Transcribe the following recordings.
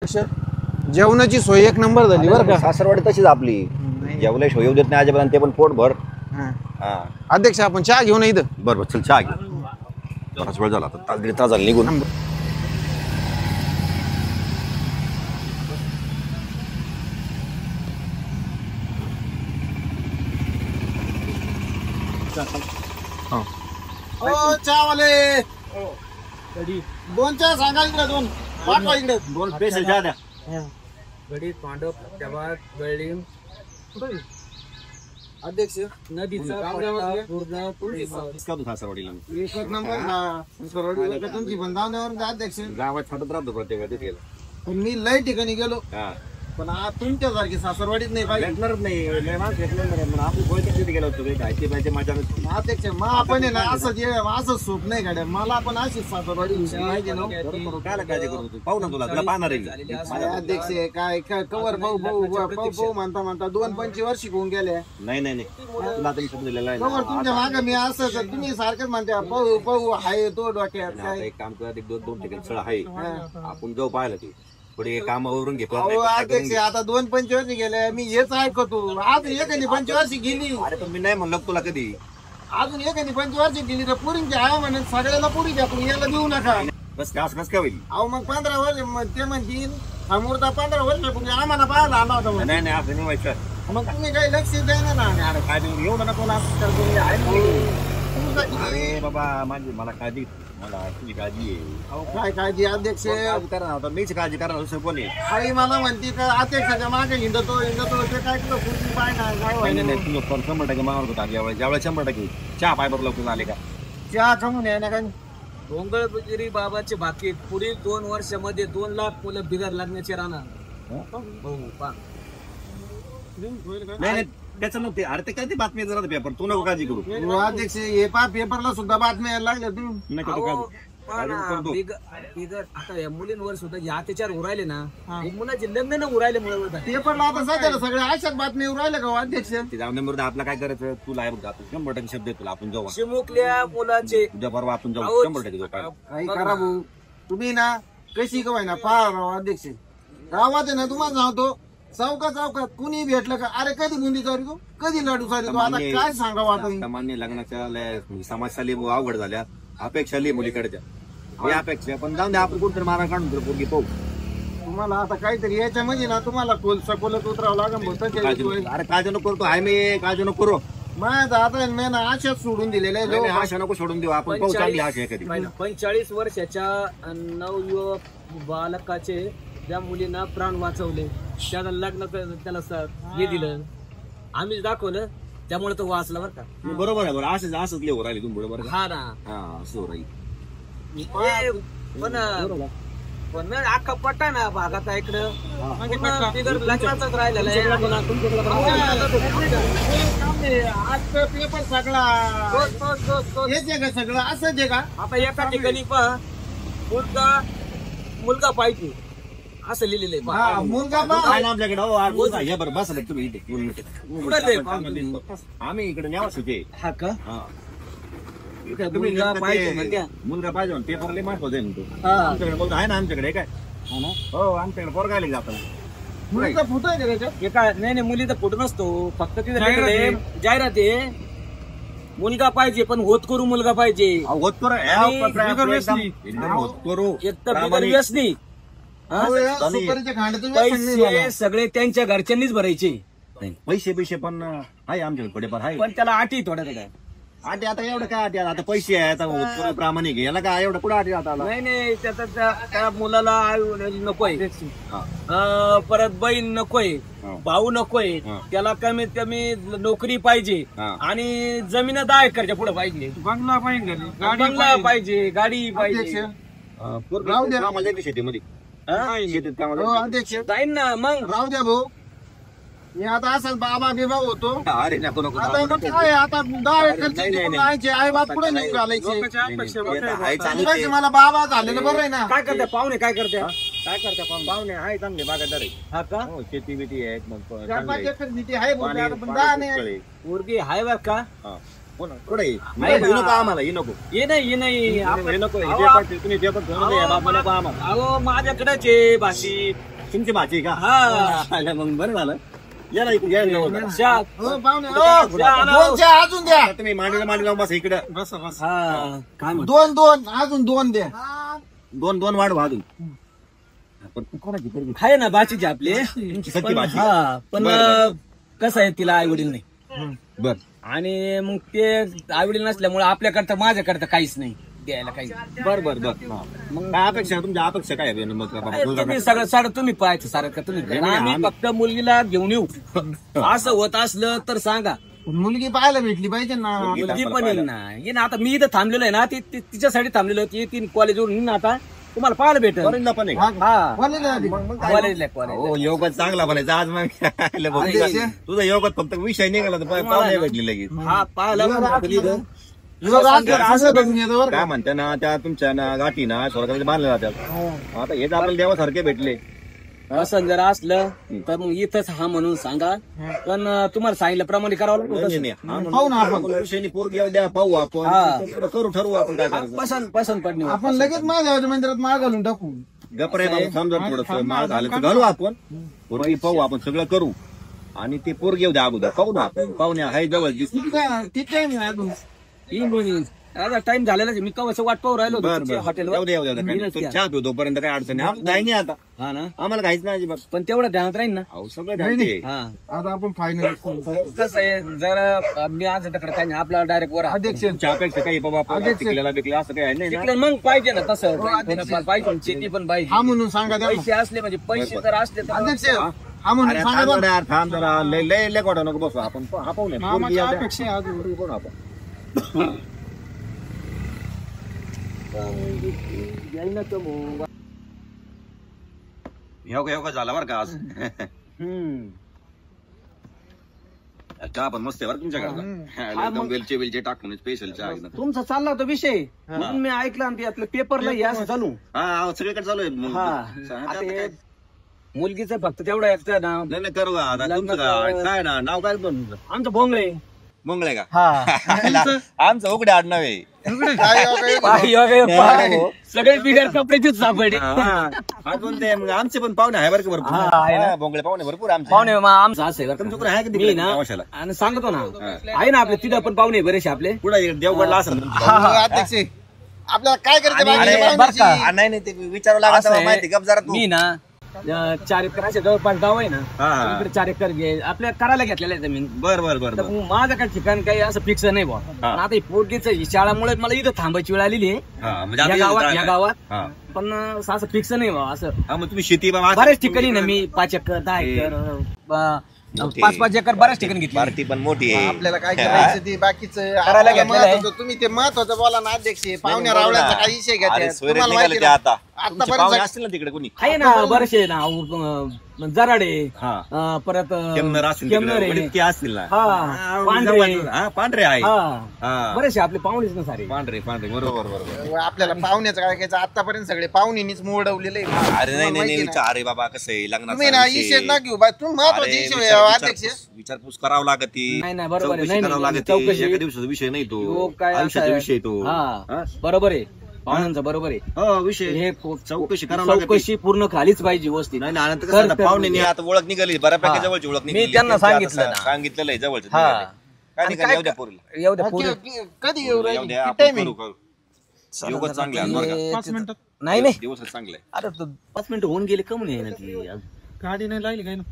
कशा जेवणाची सोय एक नंबर झाली बरं का. सासरवाडी तशीच आपली, जेवल्याशिवाय येऊ देत नाही अजिबात, आणि ते पण पोट भर. अध्यक्ष आपण चहा घेऊ ना इथं. बरोबर, चल चहा घे. बराच वेळ झाला आता, तास दीड तास झाला निघून. चहावाले दोन चहा सांगा इकडे, दोन पाठवा इकडे. दोन स्पेशल चहा द्या. गडी पांडव प्रत्याबाद गळीम अध्यक्ष नदीचा सासरवाडीला एक नंबर ना तुमची बंधावण्यावर अध्यक्ष. गावात फाटत राहतो प्रत्येक. पण मी लय ठिकाणी गेलो, पण तुमच्यासारखी सासरवाडीच नाही पाहिजे. भेटणारच नाही, आपली बोलती गेलो होतो काय पाहिजे माझ्या अध्यक्ष. मग आपण आहे ना असं सोप नाही गाड्या, मला पण अशीच सासरवाडी माहिती ना. काय काळजी करू तू, पाहू ना तुला पाहणार आहे. अध्यक्ष काय कवर भाऊ म्हणता म्हणता 2-25 वर्ष होऊन गेल्या. नाही तुला तरी शब्द दिलेला आहे. कवर तुमच्या मागे मी असं तुम्ही सारखंच म्हणता पाहू आहे तो डोक्यात. काय एक काम कर, 2 ठिकाणी स्थळ आहे, आपण जाऊ पाहायला ते पुढे कामावरून घेतो. अध्यक्ष आता 2-25 वर्ष गेले, मी हेच ऐकतो. आज एखादी 25 वर्ष गेली. अरे पण मी नाही म्हणलो तुला कधी. अजून एखादी 25 वर्ष गेली तर पुरींची आहे म्हणून सगळ्याला पुरी द्या, पण याला देऊ नका. बस कस काय होईल. अहो मग 15 वर्ष ते म्हणतील हा मुर्दा 15 वर्षापूर्वी आम्हाला पाहायला आला होता. नाही असं नाही व्हायचं. मग तुम्ही काही लक्ष द्यायला ना. काय एवढं नको ना. अरे बाबा मला काळजी, मला तुझी काळजी आहे. अहो काय काळजी अध्यक्ष. करा मीच काळजी करा, दुसरं कोणी. आई मला म्हणते का अध्यक्षाच्या मागे हिंडतो ते काय तुला पुढची पाय ना काय. नाही तुझं 100% मागत होता. ज्यावेळेस 100% चहा पाय बरोबर लवकर आले का. चहा कमून आहे ना. काय डोंगरगिरी बाबाचे बाकी पुढील 2 वर्षामध्ये 2 लाख मुलं बिगर लागण्याचे राहणार. नाही त्याचं नव्हते. अरे ते काय ते बातमी जरा पेपर, तू नको काळजी करू. अध्यक्ष हे पेपरला सुद्धा बातम्या यायला लागल्या. तुम्ही बिगर आता या मुलींवर सुद्धा जे अत्याचार उरायले ना, मुलाचे लग्न न उरायले मुळे पेपरला आता सगळ्या अशाच बातम्या राहिल्या का अध्यक्ष. जाऊन आपला काय करायचं, तुला आहे बघा 100% शब्द तुला, आपण जाऊ चिमुकल्या मुलाचे तुझ्या बरोबर आपण जाऊ 100% जाऊ. काही करा भाऊ तुम्ही ना, कशी कवाय ना फार अध्यक्ष. गावात आहे ना तुम्हाला सांगतो, चौकात कुणी भेटलं का अरे कधी बुंदी चालू तू, कधी लाडू चालू तू. आता काय सांगावं आता. सामान्य लग्नाच्या समाजशाली अवघड झाल्या, अपेक्षा लई मुलीकडच्या. हे अपेक्षा पण जाऊन द्या, आपण कुठतरी मारा काढून तर पोरगी पाहू. तुम्हाला आता काहीतरी याच्यामध्ये ना तुम्हाला सखोलत उतरावं लागेल. अरे काळजी नको करतो, आहे मी काळजी नको करू. माझं आता मी ना आशाच सोडून दिलेल्या आहे. आशा नको सोडून देऊ, आपण पाहू चांगली आशा कधी. 45 वर्षाच्या नवयुवक बालकाचे ज्या मुलींना प्राण वाचवले, त्याला लग्न त्याला हे दिलं, आम्हीच दाखवलं, त्यामुळे तो वाचला बरं का. बरोबर आहे. बरं असंच लेवर राहिली तुम्ही. बरोबर हा ना. असं राहील. पण अख्खा पट्टा ना भागात इकडं बिगर लग्नाचाच राहिलेला आहे. आज पेपर सगळा हेच आहे का सगळं असंच आहे का. आता एका ठिकाणी पहा, मुलगा पाहिजे असं लिहिलेलं आहे. मुलगा आमच्याकडे बरं बस तुम्ही इथे 2 मिनिटं. आम्ही इकडे न्यावाच होते. हा का. मुलगा पाहिजे पेपर लई महत्वाचं आहे म्हणतो. आमच्याकडे बोलतो आहे ना, आमच्याकडे काय हो आमच्याकडे पोरगायला जातो. मुलीचा फोटो आहे त्याच्यात. काय नाही मुलीचा फोटो नसतो, फक्त तिथे जाहिरात आहे. मुलगा पाहिजे पण होत करू मुलगा पाहिजे. होत करू एक तर बिगर व्यसनी. पैसे सगळे त्यांच्या घरच्यांनीच भरायचे. पैसे पण आहे आमच्याकडे थोडेफार आहे, पण त्याला अटी थोड्या काय आटी. आता एवढं काय आटी, आता पैसे आहे, आता प्रामाणिक याला काय एवढं कुठं आटी. आता नाही त्या मुलाला नकोय, परत बहीण नकोय, भाऊ नकोय, त्याला कमीत कमी नोकरी पाहिजे आणि जमीन 10 एकरच्या पुढे पाहिजे, बंगला पाहिजे, गाडी पाहिजे. शेतीमध्ये अध्यक्ष जाईन ना मग. राहू द्या भाऊ, मी आता असं बाबा बिबा होतो. अरे नको नको. आता मग काय, आता 10 एकरचे आई बाप पुढे नाही घालायचे. मला बाबा झालेलं बरं आहे ना. काय करते पाहुणे, काय करते पाहुणे आहे चांगले बागायदार आहे. हा का. शेती बिती आहे मग 4-5 एकर शेती आहे, पण 10 नाही. पोरगी आहे बर का. आम्हाला हे नको, ये नाही नको. तुम्ही अहो माझ्याकडेच आहे भाषी, तुमची भाची का हा मग बरं झालं या ना इकडे, या ना जवळ. चहा. हो, पाहुणे चहा आणा. दोन चहा अजून द्या. तुम्ही मांडीला बस इकडे हा काय म्हणतो? दोन अजून दोन द्या. दोन वाढ अजून पण कोणाची पोरगी? आहे ना बाचीचे आपले सख्खी पण भाची. हा पण बरं, कसं आहे तिला आई वडील नाही बर आणि मग ते आई वडील नसल्यामुळे आपल्याकरता माझ्याकरता काहीच नाही द्यायला काही बर बर बर मग काय अपेक्षा तुमच्या अपेक्षा काय आहे? मग बाबा, तुला तुम्ही सगळं सारं तुम्ही पाहायचं सारं का तुम्ही नाही, आम्ही आम्ही- फक्त मुलगीला घेऊन येऊ असं होत असलं तर सांगा मुलगी पाहायला भेटली पाहिजे ना. मुलगी पण येईल ना ये ना आता मी इथं थांबलेलो आहे ना तिच्यासाठी थांबलेलो आहे. ती कॉलेजवरून येईन ना आता तुम्हाला पाहायला भेटेल कॉलेजला पण आहे का? हा कॉलेजला आली. कॉलेजला हो योगात चांगला बनायचा आज मग तुझा योगात फक्त विषय निघाला तर पाहुणे भेटली लगेच हा पाहायला भेटेल इथं. असं बघून येतो बरं काय का. म्हणते ना त्या तुमच्या ना गाठी ना स्वर्गामध्ये बांधल्या जातात आता हेच आपल्याला देवासारखे भेटले असं जर असलं तर मग इथंच हा म्हणून सांगा पण तुम्हाला सांगितल्याप्रमाणे करावं लागेल नाही, तसं. नाही, हा म्हणून पाहू ना आपण. आपण विषयाने पोरगी येऊ द्या पाहू आपण हा. पुढं करू ठरवू आपण काय करायचं पसंत पडणे आपण लगेच माझ्या मंदिरात माग घालून टाकू. गप्रे बाबा समजा थोडस माळ झालं तर घालू आपण पोरगी पाहू आपण सगळं करू आणि ते पोरगी येऊ द्या अगोदर पाहू ना आपण पाहुणे आहे जवळ तिथे अजून येईन आता टाइम झालेला आहे. मी कवाचं वाट पाहू राहिलो बर बर हॉटेलवर येऊ द्या चहा पिऊ तोपर्यंत काय अडचण नाही नाही आता हा ना आम्हाला काहीच नाही अजिबात पण तेवढं ध्यानात राहील ना अहो सगळं ध्यान हा आता आपण फायनल कसं आहे जरा मी आज तिकडे काही नाही आपला डायरेक्ट वर अध्यक्ष चहापेक्षा काही बाबा आपण शिकलेला बिकला असं काही नाही ना तिकडे मग पाहिजे ना तसं थोडंफार पाहिजे शेती पण पाहिजे हा म्हणून सांगा त्याला. पैसे असले म्हणजे पैसे जर असले तर अध्यक्ष हा म्हणून अरे सांगा थांब बरं. जरा यार, थांब जरा लय लय लय कोटा नको बसू आपण हा पाहू नये पोरगी मामाच्या येऊ द्या. अपेक्षा आहे अजून. पोरगी पाहू ना आपण येईन तर मग. योगा झाला बरं का आज हम्म. चहा पण मस्त आहे बरं तुमच्याकडे एकदम वेलचे वेलचे टाकून स्पेशल चहा एकदम तुमचा चालला होता विषय म्हणून मी ऐकला आणि आपलं पेपरला हे असं चालू हा सगळीकडे चालू आहे मग. हा चहा आता आता हे काय? मुलगीचं फक्त तेवढं एकटं ना नाही नाही करू आता तुमचं काय ना नाव काय तुमचं आमचं भोंगळे मंगळे का हा आमचं उघडे आडनाव आहे काय सगळे बिगर कपड्याचीच सापडे अजून ते मग आमचे पण पाहुणे आहे बरं का भरपूर हा, आहे ना. हा, बोंगळे पाहुणे भरपूर आमचे पाहुणे मग आमचं असं आहे बरं का. तुमच्याकडे आहे का मी तिकडे ना गावाशाला? आणि सांगतो ना आहे ना आपले तिथं पण पाहुणे बरेचसे आपले पुढे देवगडला असेल ना तुमचं? अध्यक्ष आपल्याला काय करायचं आणि- बाकी बरं पाहुण्याची? का? हा, नाही नाही ते विचारावं लागत असं आहे, माहिती गप जरा तू मी ना 4 एकर असे जवळपास गाव आहे ना हा, हा. इकडे 4 एकर आपल्या करायला घेतलेलं आहे जमीन बर बर बर तर बर मग माझं काय ठिकाण काही असं फिक्स नाही बुवा पण आता पोटगीचं शाळामुळे मला इथं थांबायची वेळ आलेली आहे हा, म्हणजे या आता गावात या गावात हा. पण असं फिक्स नाही बुवा असं हा, मग तुम्ही शेती बाबा बऱ्याच ठिकाणी ना मी 5 एकर 10 एकर 5-5 एकर बऱ्याच ठिकाणी घेतली पार्टी पण मोठी आहे आपल्याला काय करायचं ते बाकीचं करायला घेतलेलं आहे. महत्वाचं. तुम्ही ते महत्वाचं बोला ना अध्यक्ष. पाहुण्या रावळ्याचा काही विषय घ्या अरे, त्यात. सोयरे तुम्हाला निघाले माहिती ते ना. आता तुमचे पाहुणे आतापर्यंत असतील ना तिकडे कोणी आहे ना बरेचसे ना जराडे हा परत केमनर असतील केमनर तिकडे, आहे. वडीदके असतील ना हा पांढरे हा पांढरे आहे हा हा बरेचसे आपले पाहुणेच ना सारे पांढरे पांढरे बरोबर बरोबर आपल्याला पाहुण्याचं काय करायचं आतापर्यंत सगळे पाहुणीनीच मोडवलेले अरे नाही नाही नाही विचार अरे बाबा कसं आहे तुम्ही ना लग्नाचा विषय विषय. ना घेऊ बा तुम्ही महत्वाचे अरे, विषय आहे, अध्यक्ष. विचारपूस करावं लागते नाही, नाही, बरोबर आहे. चौकशी नाही, करावं नाही, लागते चौकशी. एका दिवसाचा विषय नाही तो योग काय असं आयुष्याचा आहे. विषय तो हा हा? बरोबर आहे पाहुण्यांचा बरोबर आहे हो विषय हे चौकशी करावं लागते चौकशी पूर्ण खालीच पाहिजे व्यवस्थित नाही नाही तर- कसं तर- पाहुणे आता ओळख निघाली बऱ्यापैकी हा. जवळची ओळख मी निघाली त्यांना त्यांचं आता सांगितलं ना. सांगितलेलं आहे जवळचं हा. निघालंय. काय आणि निघालं काय- येऊ द्या पोरीला येऊ द्या पुढे कधी येऊ येऊ राहिली? द्या किती आपण time करू करू योगच चांगले आहे बरं का? 5 मिनिटात नाही नाही दिवसच चांगले अरे 5 मिनिटं होऊन गेले कम नाही ना ती गाडी नाही लागली काय ना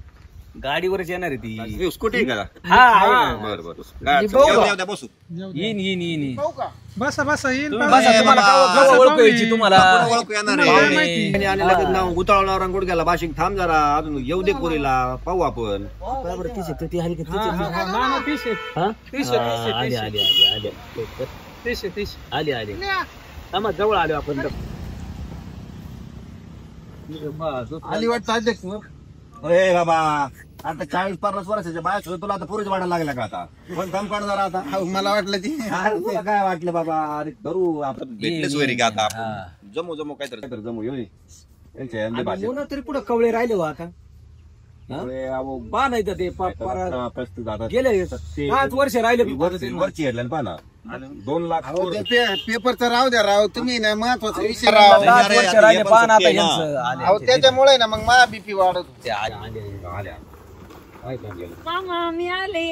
गाडीवरच येणार आहे ती स्कूटी आहे का हा आहे ना. बरं बरं काय अडचण बघू नाही. का? येऊ द्या बसू येईन येईन येईन पाहू का? बसा बसा येईल तुम्ही बसा, तुम्हाला गाव ओळखू यायची तुम्हाला आपण ओळखू येणार आहे. पाहुणे. आणि लगेच नाव गुताळणार गुडघ्याला बाशिंग थांब जरा अजून येऊ दे पोरीला पाहू आपण बरोबर तीच आहे, ती आली का तीच आहे? ना ना 30 आहे. हा? 30 आहे, 30 आहे, हा, आली 30 आली आली आली 30 आहे, 30. आली आली थांबा, जवळ आलो आपण आली वाटतं अध्यक्ष. ए बाबा आता 40-50 वर्षाच्या बाया सुद्धा तुला आता पुरीच वाढायला लागल्या का आता पण काम काढ जरा आता हो, मला वाटलं ती अरे तुला काय वाटलं बाबा अरे करू आपण भेटलेच वैरी का आता आपण जमू जमू काहीतरी जमू येऊ यांच्या यांचे भाषेत. मुलं तरी पुढे कवळे राहिले हो आता पहा नाही तर ते पस्तीस आता गेले 5 वर्ष राहिले वरची हेडलाईन पाहा ना 2 लाख अहो, ते पेपरचं राहू द्या राव तुम्ही ना महत्वाचा विषय राव 5 वर्ष राहिले पहा ना आता यांचं अहो त्याच्यामुळे ना मग माझा बीपी वाढत होता. आल्या मामा मी आले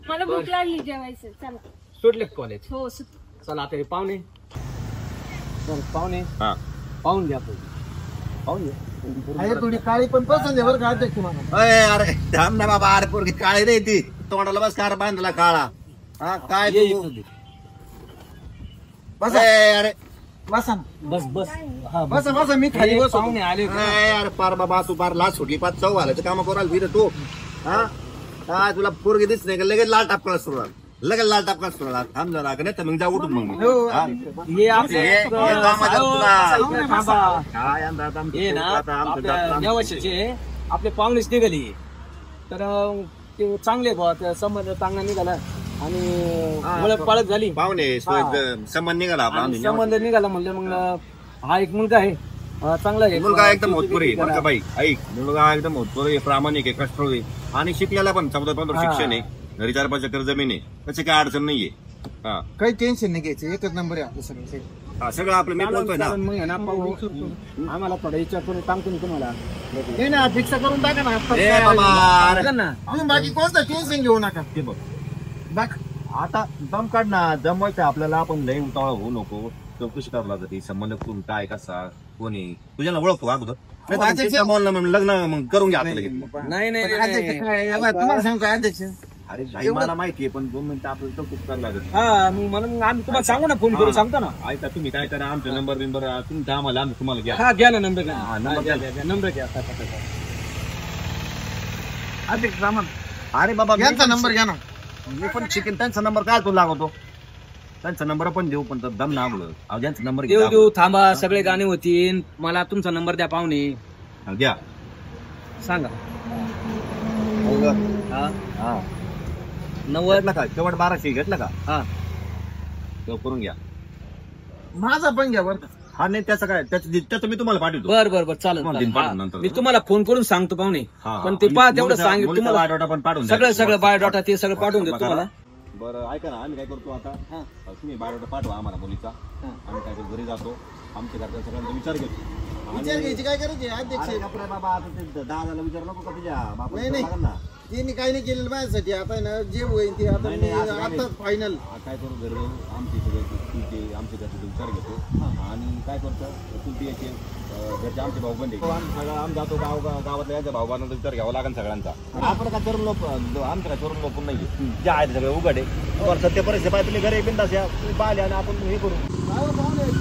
मला भूक लागली जेवायचं चला सुटले कॉलेज हो चला आता हे पाहुणे हा पाहून घ्या पाहून घ्या आहे थोडी काळी पण पसंत आहे बरं का अध्यक्ष मला. अरे अरे थांब ना बाबा अरे पोरगी काळी नाही ती तोंडाला बस कार बांधला काळा हा काय ये तू? इकडे दे. बसा अरे बसा ना. बस हा बसा बसा मी खाली हे बसतो. पाहुणे आले होते. अरे पार बाबा तू पार लाच सुटली पाच चौ घालायचं काम करायला फिरत तू हा हा तुला पोरगी दिसत नाही का लगेच लाल टापकाला सुरू झाला. लगेच लाल टापकाला सुरू झाला. थांब जरा नाही तर मग जा उठून मग मी. हो, हा? हे आपले हे कामाचं तुला. थांबा. काय अंदाज आता हे ना आता आमचं आपल्या जात- नेवाशाचे आपले पाहुणेच निघाली तर ते चांगले बुवा ते संबंध चांगला निघाला आणि ओळख पाळख झाली पाहुणे संबंध निघाला आपला आणि आम्ही संबंध निघाला म्हणलं मग हा एक मुलगा आहे चांगला आहे मुलगा एकदम होतपुरी बरं का बाई ऐक मुलगा एकदम होतपुरी प्रामाणिक आहे कष्टोळी आणि शिकलेला पण 14-15 शिक्षण आहे घरी 4-5 एकर जमीन आहे त्याची काय अडचण नाहीये हा काही टेन्शन नाही घ्यायचं एकच नंबर आहे आपलं सगळं. हा, सगळं आपलं मी बोलतोय ना चालेल, मग आहे ना पाहू. आम्हाला थोडा विचार करून सांगतो मी तुम्हाला नाही ना फिक्स करून टाका ना आता ए काय बाबा आहे? अरे, बघा ना तुम्ही बाकी कोणतं टेन्शन घेऊ नका. ते बघ आता दम काढ ना जमवायचं आपल्याला आपण लई उतावळा होऊ नको चौकशी करावं लागत संबंध कुठून काय कसा कोणी तुझ्याला ओळखतो अगोदर नाही तर मग तिच्या बोलणं मग लग्न मग करून घ्या आपल्याला लगेच. नाही नाही, पण नाही अध्यक्ष नाही. काय आहे? तुम्हाला सांगू का अध्यक्ष अरे भाई मला माहितीये पण 2 मिनिटं आपल्याला चौकशी करायला लागत हा मग म्हणून आम्ही तुम्हाला सांगू ना फोन करू सांगतो ना ऐका तुम्ही काय करा आमचा नंबर बिंबर तुमचा आम्हाला आम्ही तुम्हाला घ्या हा घ्या ना नंबर घ्या हा, नंबर घ्या, द्या. घ्या, घ्या, नंबर घ्या आता, आता, आता. अध्यक्ष रामन अरे बाबा यांचा नंबर घ्या ना. मी पण शिकेन त्यांचा नंबर काय तो लागवतो त्यांचा नंबर पण देऊ पण दम ना आपलं ज्यांचा नंबर देऊ देऊ थांबा सगळे गाणे होतील मला तुमचा नंबर द्या पाहुणे घ्या सांगा हा हा 90 घेतला का शेवट 1200 घेतला का हा तो करून घ्या माझा पण घ्या बरं का. हा नाही त्याचं काय त्याचं मी तुम्हाला पाठवतो बर बर बर चालेल तुम्हाला चालेल. दिन पाठवून हा. नंतर. मी तुम्हाला फोन करून सांगतो पाहुणे हा, पण हा. ते पहा आणि तेवढं मुलीचा- सांगितलं मुलीचा तुम्हाला बायोडाटा पण पाठवून द्या. सगळं बायोडाटा ते सगळं पाठवून देतो तुम्हाला बरं ऐका ना आम्ही काय करतो आता तुम्ही बायोडाटा पाठवा आम्हाला मुलीचा आम्ही काय करतो घरी जातो आमच्या घरच्या सगळ्यांचा विचार घेतो विचार घ्यायची काय करायची अध्यक्ष अरे बापरे बाबा आता ते दादाला विचार नको का तुझ्या नाही, नाही. बापा ना त्यांनी काही नाही केलेलं माझ्यासाठी आता ना जे होईल ते आता नाही, मी नाही, असं काही आता फायनल काय करू घरी जाऊन आमची सगळे आमच्या घरचे विचार घेतो आणि काय करतो तुमची याचे घरचे आमचे भाऊ बंद आम्ही जातो गावातल्या यांच्या भाऊ बांधांचा विचार घ्यावा लागेल सगळ्यांचा आपण काय करून लोक आमचं काय करून लोक नाही जे आहे ते सगळे उघड आहे सत्य परिस्थिती पाहिजे तुम्ही घरी बिंदास या तुम्ही पाहिले आणि आपण हे करू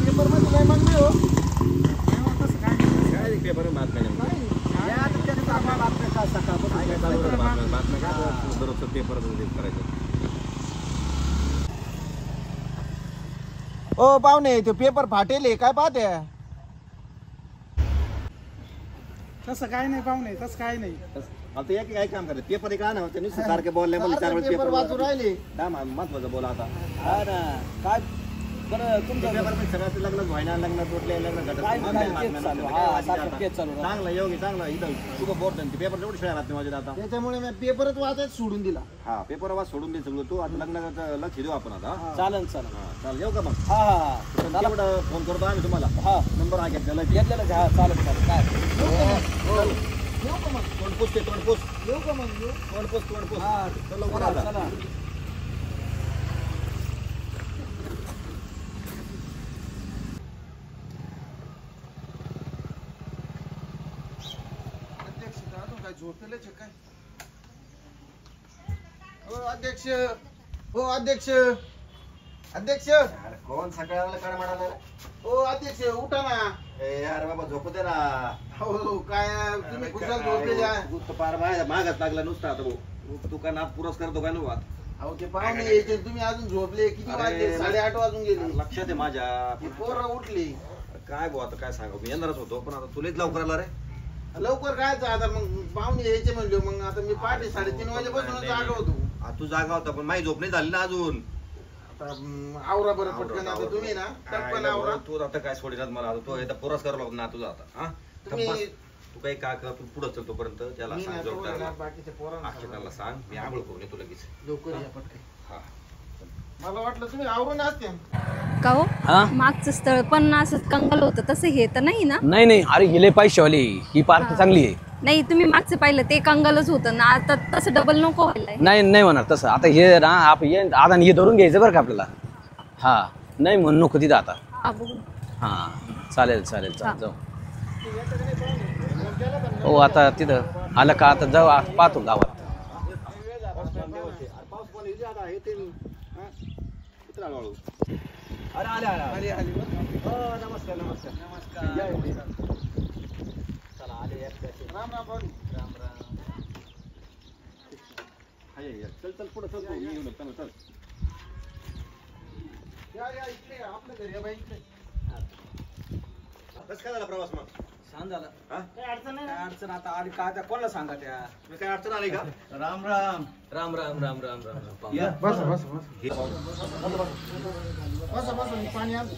पेपर मध्ये लय मागणी हो. काय पेपर बातम्या दररोजचं पेपर करायचं ओ पाहुणे ते पेपर फाटेल काय पाहते तसं काय नाही पाहुणे तसं काय नाही आता एक काय काम करायचं पेपर एक आणा होते नुसतं सारखे बोलले मला 4 वेळेस पेपर पेपर वाचू राहिले. काय महत्वाचं बोला आता हा ना काय बरं तुमचं पेपर पण सगळ्याचं लग्न व्हायना लग्न तुटले लग्न घडत काय online तेच बातम्या चालू. काय हा, वाचते सारखं आता? तेच चालू. चांगलं योगी चांगलं इथं तुझं बोर्ड ते पेपर एवढी शाळा राहते माझ्या आता त्याच्यामुळे मी पेपरच वाचायला सोडून दिला. हा पेपर वाच सोडून दे सगळं तू आता लग्नाचं लक्ष देऊ आपण आता हा? चालेल चालेल चालेल येऊ का मग हा हा हा पण तेवढं फोन करतो आम्ही तुम्हाला हा नंबर आहे घेतलेला घेतलेलं का? हा चालेल चालेल काय येऊ का मग तोंड पुसते तोंड पुस येऊ का मग येऊ? तोंड पुस तोंड पुस हा चलो चला, बरं चला. अध्यक्ष अजून काय झोपेलेच आहे काय हो अध्यक्ष हो अध्यक्ष अध्यक्ष अरे कोण सकाळला काय म्हणाला हो अध्यक्ष उठा ना. अरे बाबा झोपू दे ना हो काय तुम्ही कुठला झोपेले आहे? तू तर पार मागत लागला नुसता आता भाऊ तू काय नाथ पुरस्कार तो काय नको आता. अहो ते पाहुणे यायचे तुम्ही अजून झोपले किती अरे, वाजले 8:30 वाजून गेले. लक्षात आहे माझ्या ती पोरं उठली काय भाऊ आता काय सांगू मी येणारच होतो पण आता तुलाच लवकर आला रे लवकर काय आता मग पाहुणे यायचे म्हणले मग आता मी पहाटे 3:30 वाजेपासून जागा होतो. तू जागा होता पण माझी झोप नाही झाली ना अजून आता आवरा बरं पटकन आता तुम्ही ना टपकन आवरा. तू आता काय सोडणार मला आता तो पुरस्कार लागला ना तुझा आता हा तुम्ही तू काही का कर, तू पुढे चल तोपर्यंत त्याला सांग जोडदारला बाकीच्या पोरांना अक्षताला सांग मी आंघोळ करून येतो लगेच. लवकर या पटकन. हा मला वाटलं तुम्ही आवरून असते. का हो हा मागचं स्थळ पण असं कंगाल होतं तसं हे तर नाही ना? नाही नाही, अरे गेले पैसेवाले, ही पार्टी चांगली आहे. नाही तुम्ही मागचं पाहिलं ते कंगालच होतं ना, आता तसं डबल नको व्हायला. नाही नाही होणार तसं. आता हे ना आपण हे आता हे धरून घ्यायचं बरं का आपल्याला. हा नाही म्हणून नको तिथं आता. हा बघू. हा चालेल चालेल चालेल जाऊ. हो आता तिथं आलं का आता जाऊ पाहतो गावात. अरे आले आले आले. नमस्कार नमस्कार नमस्कार. चला आले. राम राम भाऊ. राम राम. चल चल पुढे चल, येऊ चल चल. या या इकडे या, आपल्या घरी या बाई इकडे. कसं काय झाला प्रवास मग? छान झालं. काही अडचण नाही ना? काय अडचण आता आली का? त्या कोणाला सांगा त्या? मी काय अडचण आली का? राम राम राम राम राम राम राम. या. बस बस बस बस बस मी पाणी आणतो.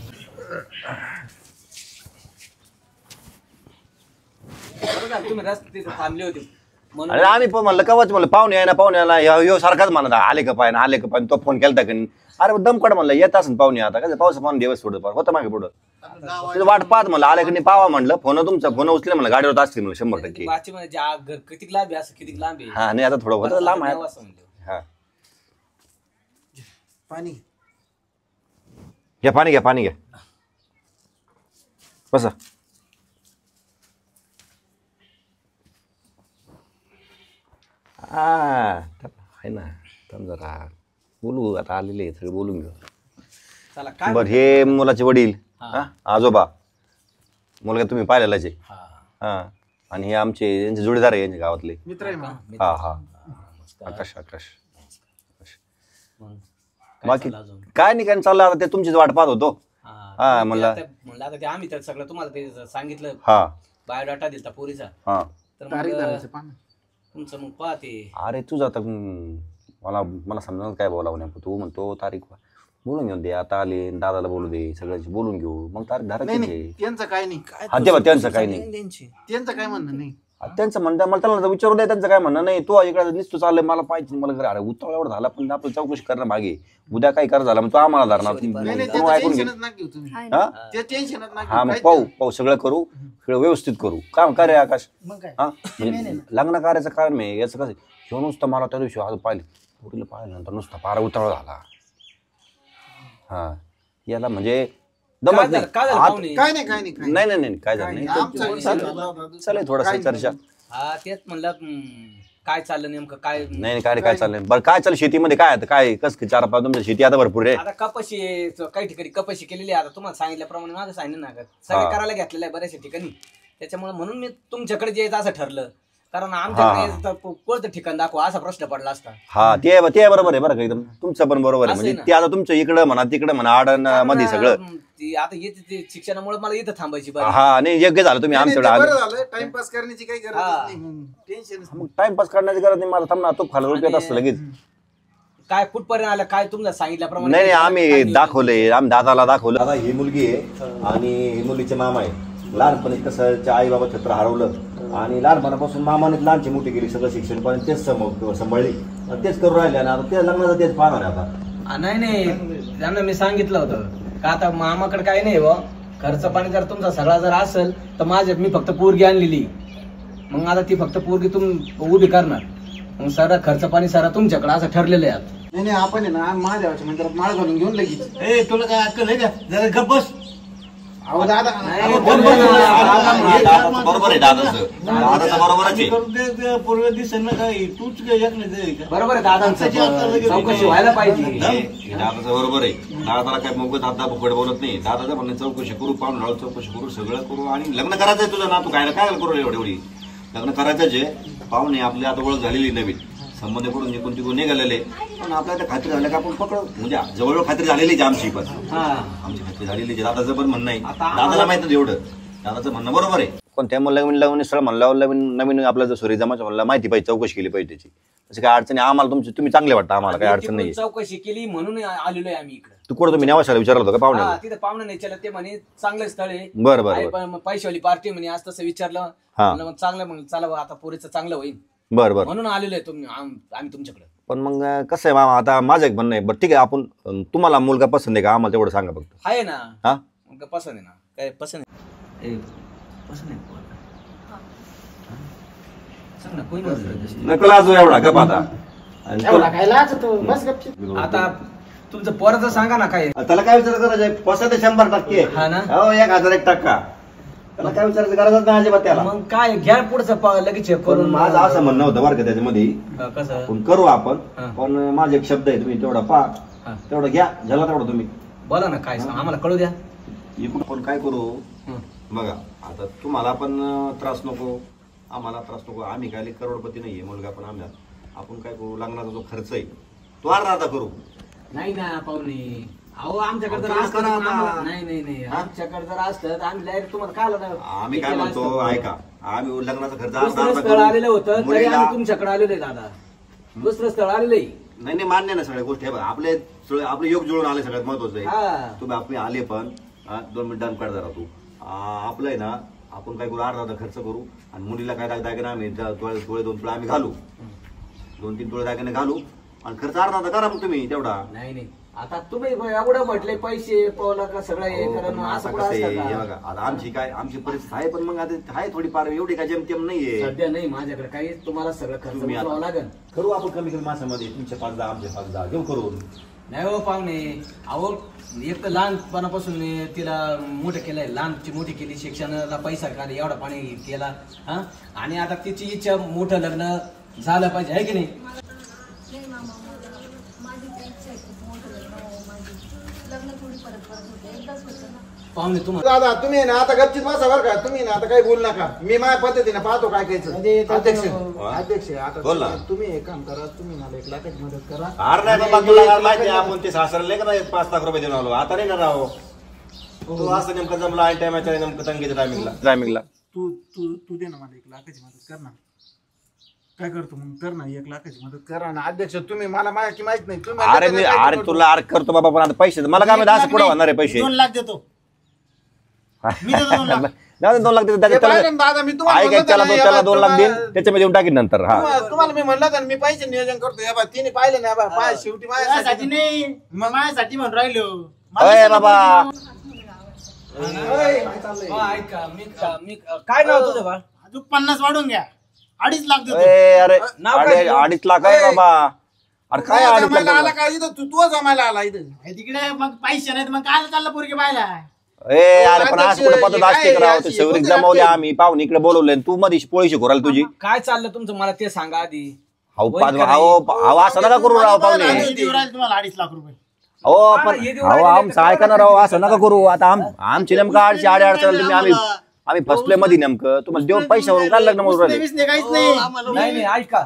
बरं झालं तुम्ही रस्ते थांबले होते म्हणून. अरे आम्ही पण म्हणलं कवाच म्हणलं पाहुणे आहे ना पाहुण्याला ह्यो सारखाच म्हणत आले का पाय आले का पाय तो फोन केलता का नाही. अरे दमकड म्हणलं येत असं पाहुणे आता काय पावसा पाहुणे दिवस थोडं फार होतं मागे पुढं तिथं वाट पाहत म्हणलं आले का नाही पावा म्हणलं फोन तुमचा फोन उचले म्हणलं गाडीवर असतील म्हणलं 100%. बाची म्हणजे ज्या घर किती लांब आहे असं किती लांब आहे. हा नाही आता थोडं होतं लांब आहे. असं म्हणलं. हा पाणी घ्या पाणी घ्या पाणी घ्या बसा. आहे ना थांब जरा बोलू आता आलेले सगळे बोलून घेऊ. चला काय बरं हे मुलाचे वडील हा. हा आजोबा मुलगा तुम्ही पाहिलेलाच आहे. हा हा आणि हे आमचे यांचे जोडीदार आहे यांच्या गावातले. मित्र आहे मला. हा हा आकाश आकाश. मग बाकी चाललं अजून? काय नाही काय चाललं आता ते तुमचीच वाट पाहत होतो. हा म्हणलं. म्हणलं आता ते आम्ही तर सगळं तुम्हाला ते सांगितलं हा बायोडाटा दिलता पोरीचा. हा तर तारीख मग धरायचं पाणी. तुमचं मग पाहते. अरे तुझं आता मला मला समजा काय बोलावं नाही तू म्हणतो तारीख बोलून घेऊन दे आता आले दादाला बोलू दे सगळ्यांची बोलून घेऊ मग तारीख नाही धरायची नाही त्यांचं काय नाही. हा तेव्हा त्यांचं काही नाही. त्यांचं काय म्हणणं नाही. त्यांचं म्हणतं मला त्याला विचारू द्या त्यांचं काय म्हणणं नाही. तो इकडे निसतो चाललंय मला पाहिजे मला घरी अरे उत्तळ एवढं झाला पण आपण चौकशी करणं मागे उद्या काही कर झाला मग तो आम्हाला धरणार नाही नाही तू त्याचं ऐकून घे. टेन्शनच नका घेऊ तुम्ही. हाय हा ना. ते टेन्शनच नका हा घेऊ. मग पाहू पाहू सगळं करू सगळं व्यवस्थित करू काम काय रे आकाश. मग काय हा म्हणजे लग्न कार्याचं कारण आहे याचं कसं ह्यो नुसतं मला त्या दिवशी आज पाहिलं पुरीला पाहिल्यानंतर नुसता पारा उतावळा झाला. हा याला म्हणजे दमत नाही काय झालं आत- पाहुणे? काय नाही काय नाही काय नाही नाही नाही काय झालं नाही आमचा विषय झाला. चालेल थोडासा चर्चा. हा तेच म्हणलं काय चाललं नेमकं काय. नाही नाही काय चाललंय बरं काय चाललं शेतीमध्ये काय आता काय कसं 4-5 तुमच्या शेती आता भरपूर आहे. आता कपाशी आहे, काही ठिकाणी कपाशी केलेली आहे. आता तुम्हाला सांगितल्याप्रमाणे माझं सांगितलं ना सगळे करायला घेतलेलं आहे बऱ्याचशा ठिकाणी. त्याच्यामुळे म्हणून मी तुमच्याकडे जे यायचं असं ठरलं कारण आमच्याकडे कोणतं ठिकाण दाखवा असा प्रश्न पडला असता. हा ते बरोबर आहे बरं का एकदम तुमचं पण बरोबर आहे असं म्हणजे आहे ना. ते आता तुमचं इकडं म्हणा तिकडं म्हणा आडण मध्ये सगळं. आता येते ते शिक्षणामुळे मला इथं थांबायची बारी. हा नाही योग्य झालं तुम्ही आमच्याकडे बरं आले. झालं टाइमपास करण्याची काही गरज हा. नाही. टेन्शन मग टाइमपास करण्याची गरज नाही मला थांबणार तो खाली रुपयात असतं लगेच. काय कुठपर्यंत आलं काय तुम्हाला सांगितल्याप्रमाणे. नाही आम्ही दाखवले आम्ही दादाला दाखवलं. दादा ही मुलगी आहे आणि ही मुलीचे मामा आहे. लहानपणी कसं आई बाबा छत्र हरवलं आणि लहानपणापासून मामाने लहानची मोठी केली सगळं शिक्षण पण तेच सांभाळली तेच करू राहिले आणि आता ते लग्नाचं तेच पाहणार आहे आता. नाही त्यांना मी सांगितलं होतं का आता मामाकडे काही नाही व खर्च पाणी जर तुमचा सगळा जर असेल तर माझ्यात मी फक्त पोरगी आणलेली मग आता ती फक्त पोरगी उभी करणार मग सारा खर्च पाणी सारा तुमच्याकडे असं ठरलेलं आहे आता. नाही आपण आहे ना महादेवाच्या मंदिरात माळ घालून घेऊन लगेच. ए तुला काय अक्कल आहे का जरा गप्प बस. अहो दादा बरोबर आहे दादाचं बरोबरच आहे. करून दे पूर्व दिसेल ना काय तूच काय एकलं दे का बरोबर आहे दादांचं चौकशी व्हायला पाहिजे. दादाचं बरोबर आहे. दादाला काय मोकळत आता फुकट बोलत नाही. दादाचं म्हणणं चौकशी करू पाहून चौकशी करू सगळं करू आणि लग्न करायचंय तुझं ना तू काय करू एवढी लग्न करायचंच आहे. पाहुणे आपली आता ओळख झालेली नवीन संबंध करून निघून तिकडून निघालेले पण आपल्याला खात्री झाल्या का आपण पकड म्हणजे जवळजवळ खात्री झालेलीच आमची पण आमची खात्री झालेली दादाचं पण म्हणणं आहे. दादाला माहिती एवढं दादाचं म्हणणं बरोबर आहे. कोणत्या लग्न स्थळ म्हणलं नवीन आपला जर सोरी जमाचं म्हणलं माहिती पाहिजे चौकशी केली पाहिजे त्याची तशी काय अडचणी आम्हाला तुम्ही चांगले वाटतं आम्हाला काही अडचण नाही. चौकशी केली म्हणून आलेलो आहे आम्ही इकडे. तू कुठं तुम्ही नेवाशाला विचारलं होतं का हा, पाहुण्याला? तिथे पाहुणे नाही केलं ते म्हणे चांगलं स्थळ आहे बरं बरं आहे, बरं पण पैशावाली पार्टी म्हणे आज तसं विचारलं हा. म्हणलं मग चांगलं म्हणलं चला बा, आता पोरीचं चांगलं होईल बरं बरं. म्हणून आलेलो आहे तुम्ही आम्ही तुमच्याकडे. पण मग कसं आहे मामा, आता माझं एक म्हणणं आहे, बरं ठीक आहे, आपण तुम्हाला मुलगा पसंत आहे का आम्हाला तेवढं सांगा फक्त. आहे ना हा मग पसंत आहे ना, काय पसंत आहे पसंत आहे सांग ना, कोणी म्हणलं? नकल आजू एवढा गप आता. आणि एवढा काय लाजतो बस गपचीप. आता तुमचं पोराचं सांगा ना काय. त्याला काय विचार करायचं आहे? पसंत आहे 100%. हा ना. हो 1001%. त्याला काय विचारायचं गरजच नाही अजिबात त्याला. मग काय घ्या पुढचं लगेच हे पण करून. माझं असं म्हणणं होतं बरं का त्याच्यामध्ये, कसं आपण करू आपण, हा. पण माझा एक शब्द आहे, तुम्ही तेवढा पहा, हा. तेवढं घ्या, झाला तेवढं तुम्ही. बोला ना काय आम्हाला कळू द्या. इकडून आपण काय करू हं. बघा, आता तुम्हाला पण त्रास नको, आम्हाला त्रास नको, आम्ही काय करोडपती नाहीये, मुलगा पण आम्ही, आपण काय करू, लग्नाचा जो खर्च आहे तो अर्धा करू. नाही ना पाहुणे, अहो आमच्याकडे जर अहो, असतं करा तर आता. नाही आमच्याकडे जर असतं तर आम्ही डायरेक्ट तुम्हाला काय आलं आम्ही काय म्हणतो ऐका, आम्ही लग्नाचा खर्च दुसरं अर्धा स्थळ आलेलं होतं तरी मुलीला- आम्ही तुमच्याकडे आलेलो आहे दादा. दुसरं स्थळ आलेलं आहे. नाही मान्य ना सगळ्या गोष्टी, हे बघा, आपले योग जुळून आले, सगळ्यात महत्वाचं आहे. हा. तुम्ही आपण आले पण 2 मिनिट डान काढ जरा तू. आपलं आहे ना, आपण काय करू, अर्धा खर्च करू, आणि मुलीला काय दागिने आम्ही तोळे 2 तोळे आम्ही घालू, 2-3 तोळे दागिने घालू, आणि खर्च अर्धा करा मग तुम्ही तेवढा. नाही आता तुम्ही एवढं म्हटले पैसे पावला का सगळं हे हो, करणं पण असं आता कुठं कसं आहे, असतं हे का? बघा, आता आमची परिस्थिती आहे, पण मग आता आहे थोडीफार, एवढी काय जेमतेम नाहीये. सध्या नाही माझ्याकडे काही, तुम्हाला सगळं खर्च तुम्ही उचलावं आता- लागेल. करू आपण कमी मासामध्ये, तुमचे 5-10 आमचे 5-10 घेऊ करून. नाही हो पाहुणे, अहो एक तर लहानपणापासून तिला मोठं केलंय, लहानची मोठी केली, शिक्षणाला पैसा काढला, एवढा पाणी केला, हा, आणि आता तिची इच्छा मोठं लग्न झालं पाहिजे, आहे की नाही? नाही मामा, माझी तर इच्छा आहे खूप मोठं लग्न व्हावं, माझी लग्न थोडी परत होते, एकदाच होतं ना. पाहुणे तुम्हाला दादा तुम्ही ना आता गपचीत बसा बरं का, तुम्ही ना आता काही बोल नका, मी माझ्या पद्धतीने पाहतो काय म्हणजे कायचं. अध्यक्ष हा? अध्यक्ष आता बोल ना. तुम्ही एक काम करा, तुम्ही मला 1 लाखाची मदत करा. अरे नाही बाबा, तुला माहिती आहे, आपण ते सासरले का नाही 5 लाख रुपये देऊन आलो, आता नाही ना राव. तू असं नेमकं जमलं आणि टायमाच्या नेमकं तंगीच्या टायमिंगला तू दे ना मला 1 लाखाची मदत कर ना. काय करतो मग, कर ना 1 लाखाची मदत कर. करा ना अध्यक्ष, तुम्ही मला माहिती माहित नाही, तुम्ही अरे मी अरे तुला अरे करतो बाबा, पण आता पैसे मला काय माहिती असं पुढे होणार आहे पैसे. 2 लाख देतो मी देतो 2 लाख. जाऊ दे, 2 लाख देतो हे पाहिलं त्याला. ना दादा, मी तुम्हाला ऐक म्हणलं त्याला ना, त्याला या 2 लाख देईन, तुम्हाला- त्याच्यामध्ये येऊन टाकीन नंतर. हा तुम्हाला मी म्हणलं तर मी पैसे नियोजन करतो, या बा तिने पाहिलं ना, बा पाय शेवटी माझ्यासाठी माझ्यासाठी नाही, मग माझ्यासाठी म्हणून राहिलो. अय बाबा, हा, ऐका मी काय नाव तुझं बा? अजून 50 वाढून घ्या, 2.5 लाख देतो. अरे नाव काय तुझं? 2.5 लाख आहे बाबा. अरे काय 2.5 जमायला आला लाख? का इथं, तू जमायला आला इथं. हे तिकडे मग पैसे नाहीत मग काय चाललं पोरगी पाहायला. अरे पण आज कुठे पद्धत काय असते करावं, ते अशी सवरीक होते जमावले आपली. आम्ही, पाहुणे इकडे बोलवले, तू मध्ये पोळी शिकवराल तुझी. काय चाललं तुमचं मला ते सांगा आधी. अहो होईल का अहो असं नका करू राव पाहुणे. आम्ही देऊ राहिले तुम्हाला 2.5 लाख रुपये. अहो पण अहो आमचं ऐका ना राव, असं नका करू. आता आमची नेमकं आडची अडचण तुम्ही आम्ही फसलोय मध्ये नेमकं, तुम्हाला देऊन पैशावरून काय लग्न म्हणून राहिले. उसने काहीच नाही. नाही ऐका,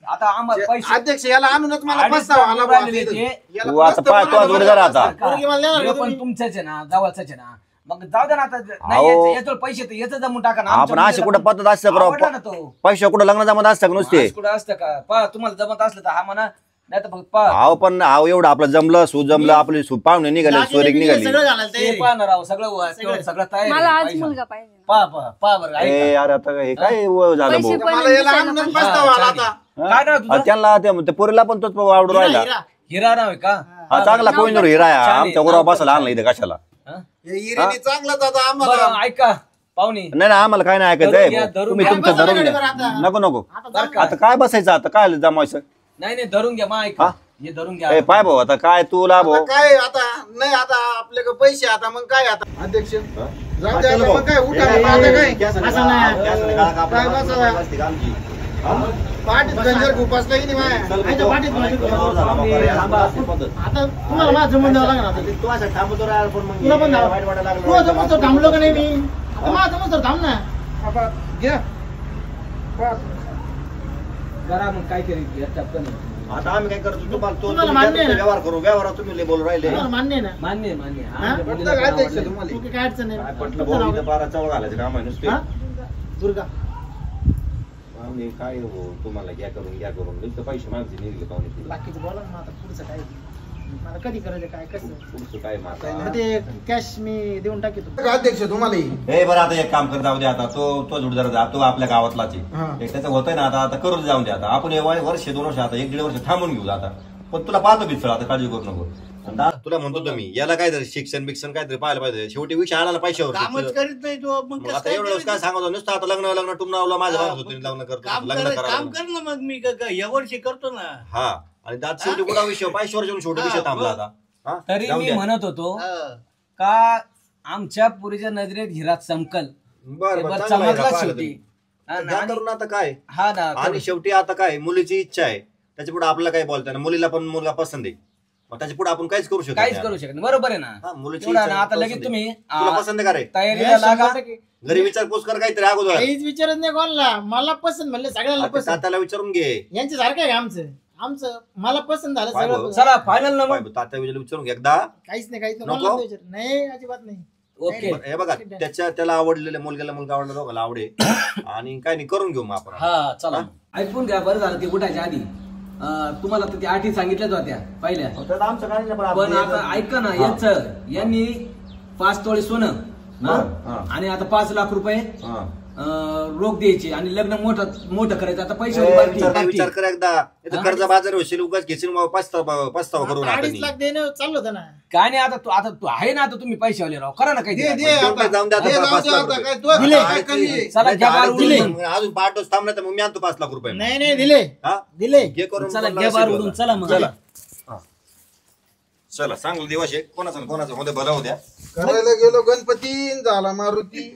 आता आम्हाला पैसे अध्यक्ष याला आणूनच मला 2.5 पस्तावा आला लाख बा राहिलेले इथं. ते. याला तू आता पस्तावा पाय, आला तू बा. जोडी जरा आता. पोरगी मला देणार हे का पण तुम्ही? तुमच्याच आहे ना, जवळच आहे ना, मग जाऊ दे ना आता. अहो. नाही याचं पैसे तर याचं जमून टाका ना. आपण अशी कुठं पद्धत असतं आवडला ना करावं, तो. पैशा कुठं लग्न जमत असतं का नुसते. आज कुठं असतं का पा, तुम्हाला जमत असलं तर हा म्हणा, नाही तर फक्त पा अहो पण अहो एवढं आपलं जमलं जमलं, आपली पाहुणे निघाले, सोरीक निघाली. सगळं घालायला ते तयार आहे. पाहणार आहो, सगळं तयार मला आज आहे. मुलगा पाहिजे. पा बरं ऐका. ए यार आता हे काय झालं पैसे भाऊ. पण मला याला दिसायला आणूनच पण- पस्तावा आला चालेल. आता. काय नाव तुझं? त्यांना त्या पोरीला पण तोच आवडून राहिला. हिरा. हिरा नाव आहे का? हा चांगला कोहिनूर हिरा आहे, छान आहे. आमच्या गुरावर बसायला आणला इथे कशाला. हा? हे इरेने चांगलाच आता आम्हाला. बरं ऐका पाहुणे, नाही नाही आम्हाला काय नाही धरून ऐकायचं घ्या, आहे. धरून तुम्ही घ्या. तुमचं धरून बरं घ्या. आता. नको नको बरं का? आता काय बसायचं, आता काय जमायचं. नाही धरून घ्या मा, ऐका हा? हे धरून घ्या. ए पाय भाऊ, आता काय तुला आता भाऊ. काय आता नाही, आता आपल्याकडे पैसे, आता मग काय आता अध्यक्ष जाऊ द्या आता, मग काय उठा ए, आता काय गॅसने काळा कापड काय बसायला? बसली का आमची? हा? पाठीत गंजर खुपासला की नाही माया. चल आमच्या भाऊ. पाठीत माझी बरोबर झाला बाबा, रे, थांबा, असली पद्धत. आता तुम्हाला माझं जमून द्यावं लागणार आता. तू असं थांबतो रे यार, पण मग तुला पण वाईट वाटायला तू लागलं. जमून थांबलो का नाही मी? आता माझं जमून थांब ना. आता घ्या. करा मग काय करेल टपकन. आता आम्ही काय करतो, तुम्हाला तुम्हाला मान्य आहे ना? व्यवहार करू, व्यवहारात तुम्ही लय बोलू राहिले. तुम्हाला मान्य आहे ना? मान्य मान्य. हा? आमच्या पटलं मुलीला का पण अध्यक्ष आवडलं. तुम्हाला? ओके, काय अडचण काय नाही. पटलं भाऊ, इथं 12 चवळ घालायचं काम आहे नुसते. हा? दुर्गा आम्ही काय हो, तुम्हाला घ्या करून नुसतं पैसे मागचे निघले पाहुणे. बाकीचं बोला ना आता पुढचं काय. मला कधी करायचं काय कसं पुढचं काय माता ते कॅश मी देऊन टाकेतो. का अध्यक्ष तुम्हालाही हे बरं आता एक काम कर जाऊ दे आता तो जोडदार तो आपल्या गावातलाच हा. आहे त्याचं होतंय ना आता करून जाऊन दे आता आपण हे वर्ष 2 वर्ष आता 1-1.5 वर्ष थांबून घेऊ आता पण तुला पाहतो बिचळ आता काळजी करू नको. तुला म्हणतो तुम्ही याला काय तरी शिक्षण बिक्षण काहीतरी पाहायला पाहिजे शेवटी विषय आला पैशावर कामच करीत नाही तो मग मग कसं आता एवढं काय दिवस काय सांगतो नुसतं आता लग्न टुमनावलं माझ्या भावाचं होतं लग्न करतो लग्न काम करा कर ना मग मी या वर्षी करतो ना. हा आणि दात शेवटी कुठला विषय पैशावर जेवून शेवटी विषय थांबला आता हा? तरी जाऊ मी द्या. म्हणत होतो हा. का आमच्या पुरीच्या नजरेत हिरा चमकल. बरं बरं, चांगलं आहे, चमकला पाहिलं शेवटी. तुम्ही. हा ना, त्या आणि- तरुण आता काय हा ना आणि शेवटी आता काय मुलीची इच्छा आहे त्याच्या पुढे आपल्याला काय बोलताय ना मुलीला पण मुलगा पसंत आहे मग त्याच्या पुढे आपण काहीच करू शकत काहीच नाही करू आता. शकत नाही. बरोबर आहे ना. हा, मुलीची एवढं इच्छा ना, आता पसंत लगेच आहे. तुम्ही तुला पसंत आहे का रे तयारीला लागा. घरी विचारपूस कर काहीतरी अगोदर काहीच विचारत नाही कोणाला. मला पसंत म्हणलं सगळ्याला आता पसंत. तात्याला विचारून घे यांच्या सारखं आहे आमचं मला पसंत झालं काय सगळं भाऊ? पसंत. चला फायनल ना मग. तात्या विचारून घे एकदा काहीच नाही नको? कोणाला विचार नाही अजिबात नाही. ओके. हे बघा त्याला आवडलेल्या मुलगा आवडला दोघाला आवडे आणि काय नाही करून घेऊ मग आपण हा चला ऐकून घ्या. बरं झालं ते उठायच्या आधी तुम्हाला तर त्या अटी सांगितल्याच होत्या पहिल्या. तर आमचं काय नाही, पण पण आपलं- आता ऐका ना हा. यांनी 5 तोळे सोनं हा. हा? आणि आता 5 लाख रुपये हा. रोख द्यायचे आणि लग्न मोठं करायचं. आता पैसे विचार कर एकदा इथं कर्ज बाजार होशील उगाच घेशील मग पस्तावा करू नका 2.5 लाख देणं चाललं होतं ना. काय नाही आता तू आहे ना आता तुम्ही पैशावाले राव करा ना काही दे जाऊन द्या आता जाऊ 5 दे लाख आता रुपये. काय तू दिले. काय कमी आहे? चला घ्या बार उडून. अजून 8 दिवस थांबलं तर मग मी आणतो 5 लाख रुपये नाही दिले हा? दिले. घे करून चला पण घ्या बार नशीब उडून. होता. चला मग चला चला चांगला दिवस आहे कोणाचं मध्ये भलं होत्या करायला गेलो गणपती झाला मारुती.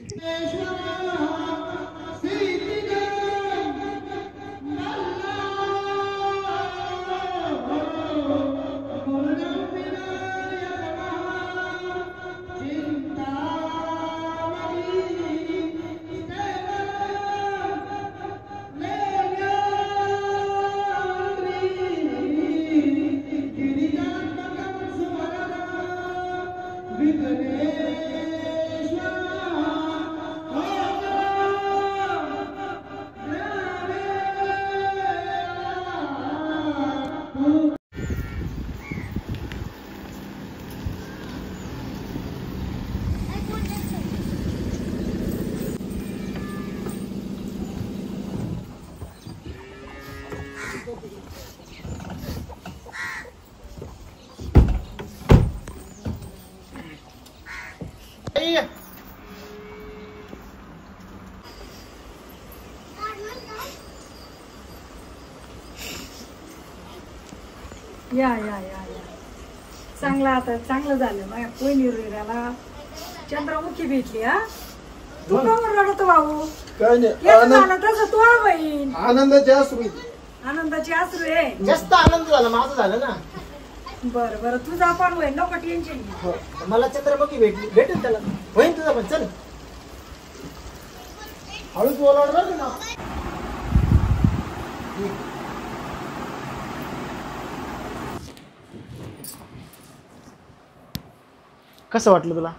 या चांगलं झालं माझ्या कोयनीला चंद्रमुखी भेटली. हा तू का रडतो भाऊ? काय नाही येत झालं तसं तू बहीण आनंदाचे अश्रू. आनंदाची आसरू आहे. जास्त आनंद झाला माझं झालं ना. बरं तुझा पण होईल नको टेन्शन घे. हो. मला चंद्रमुखी भेटेल त्याला होईल तुझा पण. चल हळूच बोलावणार ना. कसं वाटलं तुला?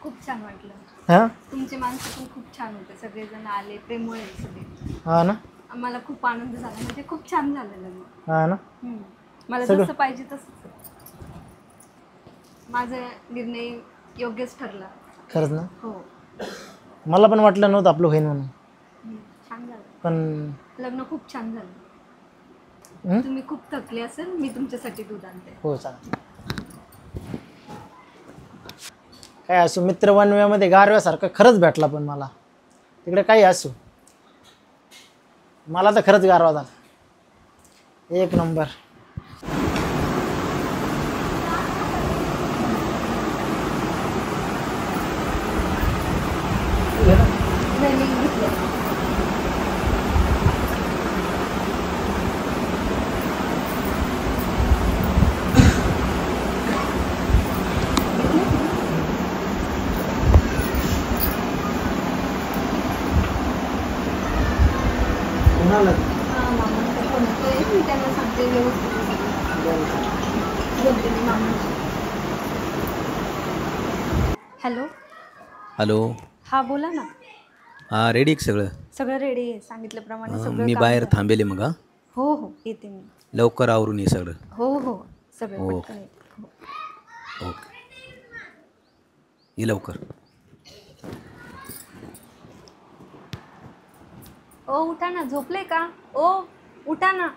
खूप छान वाटलं. हा तुमचे माणसं पण खूप छान होते. सगळेजण आले प्रेमळ आहे सगळे. हा ना मला खूप आनंद झाला. म्हणजे खूप छान झालं लग्न. हा ना मला सगळं- जसं पाहिजे तसंच. माझा निर्णय योग्यच ठरला. खरंच ना. हो मला पण वाटलं नव्हतं आपलं होईल म्हणून. छान झालं. पण लग्न खूप छान झालं. हं? तुम्ही खूप थकले असेल. मी तुमच्यासाठी दूध आणते. हो चालेल. काय असो मित्र वनव्यामध्ये गारव्यासारखं खरंच भेटला. पण मला तिकडे काही असो मला तर खरंच गारवा झाला. एक नंबर. मी त्यांना सांगते व्यवस्थित. बोलते मी मामांशी. हॅलो हॅलो हा बोला ना. हां रेडी सगळं सगळं रेडी आहे. सांगितल्याप्रमाणे सगळं मी काम बाहेर झालं. थांबेले मग हां हो येते मी. लवकर आवरून ये सगळं हो सगळं हो. पटकन येते. ओके ये लवकर. ओ उठा ना, झोपले का? ओ उठा ना.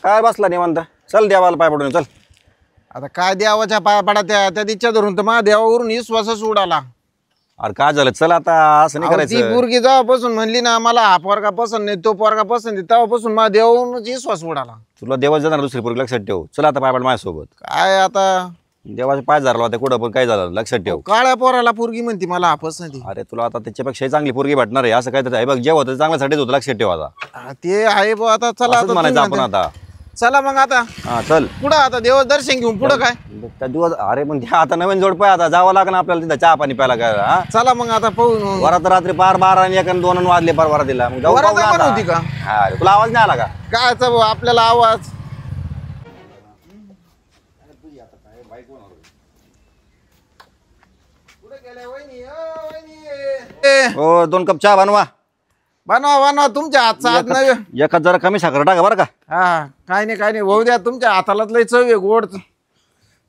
काय बसला निवांत. चल देवाला पाय पडून चल. आता काय देवाच्या पाया पडा त्या दिच्छा धरून तर माझ्या देवावरून विश्वासच उडाला. अरे काय झालं, चल आता असं नाही ती करायचं. पोरगी जेव्हापासून म्हणली ना मला हा पोरगा पसंत नाही तो पोरगा पसंत नाही तेव्हापासून माझ्या देवावरूनच विश्वास उडाला. तुला देवाच जाणार दुसरी पोरगी, लक्षात ठेव. चल आता पाय पड माझ्यासोबत. काय आता देवाचे पाय धरला होता कुठं पण काय झालं लक्षात ठेव. काळ्या पोराला पोरगी म्हणती मला हा पसंती. अरे तुला आता त्याच्यापेक्षा चांगली पोरगी भेटणार आहे असं काय तर आहे बघ. जे होतं चांगल्यासाठीच होतं, लक्षात ठेव. आता ते आहे बुवा, आता चला असंच आता म्हणायचं तुम्ही आपण म्हणता. आता. चला मग आता हा चल. पुढं आता देव दर्शन घेऊन पुढं काय त्या दिवस अरे पण त्या आता नवीन जोड पाय आता जावं लागणार आपल्याला तिथं चहा पाणी प्यायला काय. हा चला मग आता पाहून वरात रात्री पार 12 आणि 1 आणि 2 वाजले पार वरात दिला. मग जाऊ वरात पाहू ना पण आता. होती का? हा, अरे तुला आवाज नाही आला का? काय आपल्याला आवाज हो 2 कप चहा बनवा. बनवा बनवा तुमच्या हातचा हात नाही. एखाद जरा कमी साखर टाका बरं का. हा काय नाही होऊ द्या तुमच्या हाताला लय चव आहे गोड.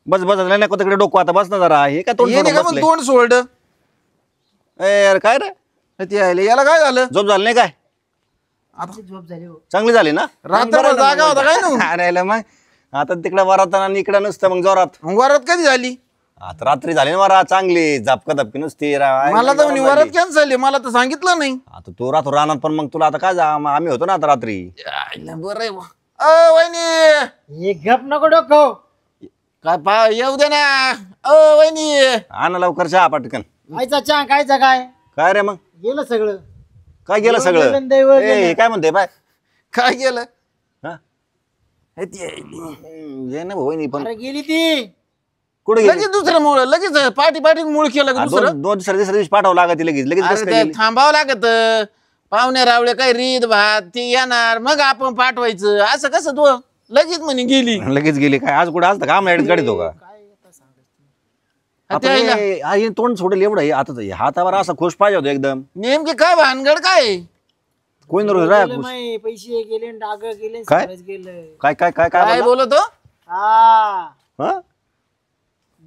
बस बस नाही को तिकडे डोकं आता बस ना जरा. हे काय तोंड ये नाही का मग तोंड सोड. यार काय रे ते आले याला काय झालं? झोप झाली नाही काय? झोप झाली हो. चांगली झाली ना. रात्रभर जागा होता काय ना? अरे मग आता तिकडे वरात आणि इकडे नुसतं मग जोरात. वरात कधी झाली? आता रात्री झाली ना वरात चांगली झापका धपकी नुसती. मला तर वरात कॅन्सल झाली, मला तर सांगितलं नाही. आता तू राहतो राहणार पण मग तुला आता काय जा आम्ही होतो ना आता रात्री. बरं वहिनी एक गप नको डोकं. काय येऊ दे ना. वहिनी आणा लवकर चहा पटकन. खायचा चहा खायचा काय काय रे मग गेलं सगळं. काय गेलं सगळं? दैव गेलं. हे काय म्हणते बाय काय केलं? हा ये ना वहिनी पण अरे गेली ती. कुठे लगेच दुसरं मूळ लगेच पाठी मूळ केलं का दुसरं? दोन तिसऱ्या दिवशी पाठवावं लागत लगेच लगेच कसं अरे काय ते गेली? थांबावं लागत. पाहुणे रावळे काही रीत भात ती येणार मग आपण पाठवायचं. असं कसं तू लगेच म्हणे गेली? लगेच गेली काय? आज कुठे आज काम ऍड काढतो का? आता यायला. हे तोंड सोडेल एवढं. हे आता हातावर असा खुश पाहिजे होतं एकदम. नेमकी काय भानगड काय? कोण रोज राह गेलं माही, पैसे गेले डाग गेले काय? सगळंच गेलं. काय काय काय काय काय बोलतो? हा